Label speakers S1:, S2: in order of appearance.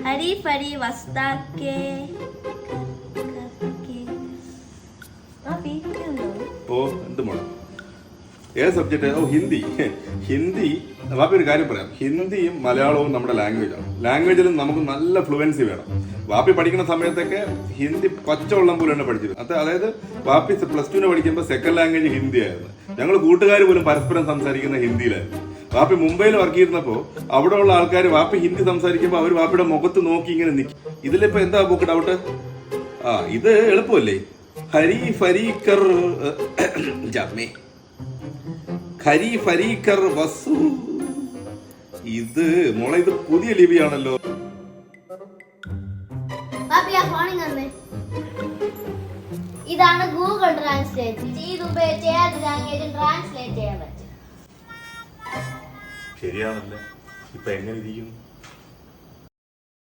S1: ഹരി ഫരി വസ്താക്കേ
S2: ഓ എന്ത് മോളെ ഏത് സബ്ജക്റ്റ്? ഓ ഹിന്ദി. ഹിന്ദി വാപ്പി ഒരു കാര്യം പറയാം, ഹിന്ദിയും മലയാളവും നമ്മുടെ ലാംഗ്വേജാണ്. ലാംഗ്വേജിലും നമുക്ക് നല്ല ഫ്ലുവൻസി വേണം. വാപ്പി പഠിക്കുന്ന സമയത്തൊക്കെ ഹിന്ദി പച്ചവെള്ളം പോലെയാണ് പഠിച്ചത്. അതായത് വാപ്പി +2 പഠിക്കുമ്പോൾ സെക്കൻഡ് ലാംഗ്വേജ് ഹിന്ദി ആയിരുന്നു. ഞങ്ങൾ കൂട്ടുകാർ പോലും പരസ്പരം സംസാരിക്കുന്ന ഹിന്ദിയിലായിരുന്നു. വാപ്പി മുംബൈയിൽ വർക്ക് ചെയ്തിരുന്നപ്പോൾ അവിടെ ഉള്ള ആൾക്കാർ വാപ്പി ഹിന്ദി സംസാരിക്കുമ്പോൾ അവർ വാപ്പിയുടെ മുഖത്ത് നോക്കി ഇങ്ങനെ നിൽക്കും. ഇതിലിപ്പോ എന്താ ബുക്ക് ഡൗട്ട്? ഇത് എളുപ്പമല്ലേ? ഹരി ഫരീക്കർ ജമ്മേ ഹരി ഫരീക്കർ വസു. ഇത് മോളെ ഇത് പുതിയ ലിപിയാണല്ലോ.
S1: ഇതാണ് ഗൂഗിൾ ട്രാൻസ്ലേറ്റ്. ഇത് ഉപയോഗിച്ച് ഏത് ലാംഗ്വേജും ട്രാൻസ്ലേറ്റ് ചെയ്യാൻ പറ്റും.
S2: ശരിയാണല്ലോ. ഇപ്പൊ എങ്ങനെ ഇരിക്കും?